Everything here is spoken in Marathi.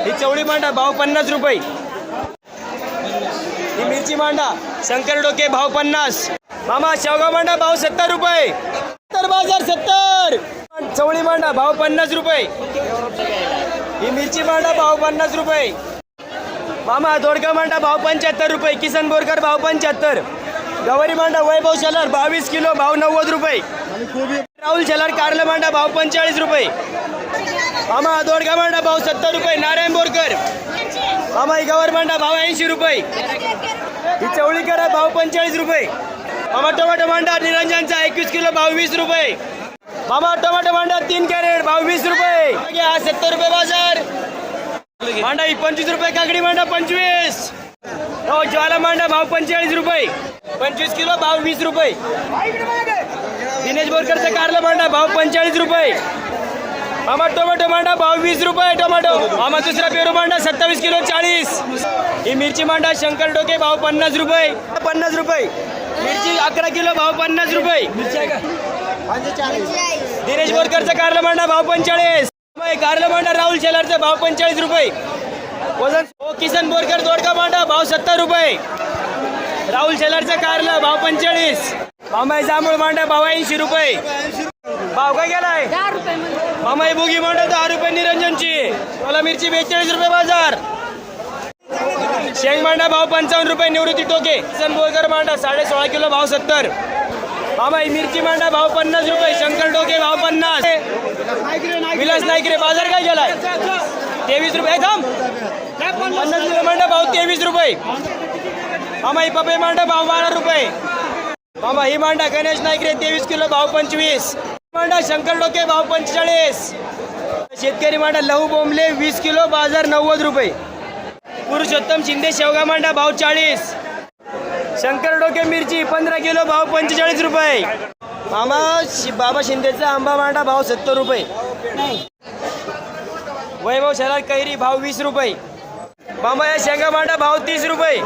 ही चवळी मांडा भाव 50 रुपये. ही मिरची मांडा शंकर डोके भाव 50. मामा शेवगा मांडा भाव 70 रुपये. 70 बाजार 70. चवळी मांडा भाव 50 रुपये. ही मिरची मांडा भाव 50 रुपये. मामा दोडका मांडा भाव 75 रुपये. किसन बोरकर भाव 75. गवारी मांडा वैभव शेलार 22 किलो भाव 90 रुपये. राहुल शेलार कारला मांडा भाव 45 रुपये. मामा दोडका मांडा भाव 70 रुपये. नारायण बोरकर. मामा ही गवार मांडा भाव 80 रुपये. ही चवळी करा भाव 45 रुपये. मामा टोमॅटो मांडा निरंजनचा 21 किलो भाव 20 रुपये. मामा टोमॅटो मांडा 3 कॅरेट भाव 20 रुपये. हा 70 रुपये बाजार. मांडा ही 25 रुपये. काकडी मांडा 25. हो ज्वाला मांडा भाव 45 रुपये. 25 किलो भाव 20 रुपये. दिनेश बोरकरचा कारला मांडा भाव 45 रुपये. मामा टोमॅटो मांडा भाव 20 रुपये. टोमॅटो मामा दुसरा पेरू मांडा 27 किलो 40. ही मिरची मांडा शंकर डोके भाव 50 रुपये. 50 रुपये. मिरची 11 किलो भाव 50 रुपये. दिनेश बोरकरचा कारला मांडा भाव 45. कारला मांडा राहुल शेलारचा भाव 45 रुपये. वजन ओ किसन बोरकर दोडका मांडा भाव 70 रुपये. राहुल शेलारचा कारला भाव 45. मामा जांभूळ मांडा भाव 80 रुपये. भाव काय गेलाय? 10 रुपये. मामा बुगी मांडा 10 रुपये निरंजनची. मला मिरची 42 रुपये बाजार. शेंग मांडा भाव 55 रुपये. निवृत्ती टोके. किसन बोरकर मांडा 16.5 किलो भाव 70. मामा ही मिरची मांडा भाव 50 रुपये. शंकर डोके भाव 50. विलास नाईकरे बाजार काय गेलाय? 23 रुपये. थांब 50 किलो मांडा भाव 23 रुपये. मामा ही पपई मांडा भाव 12 रुपये. मामा ही मांडा गणेश नाईकरे 23 किलो भाव 25. मांडा शंकर डोके भाव 45. शेतकरी मांडा लहू बोंबले 20 किलो बाजार 90 रुपये. पुरुषोत्तम शिंदे शेवगा मांडा भाव 40. शंकर डोके मिरची 15 किलो भाव 45 रुपये. मामा बाबा शिंदेचा आंबा मांडा भाव 70 रुपये. वैभव शेलार कैरी भाव 20 रुपये. मामा या शेंगा मांडा भाव 30 रुपये.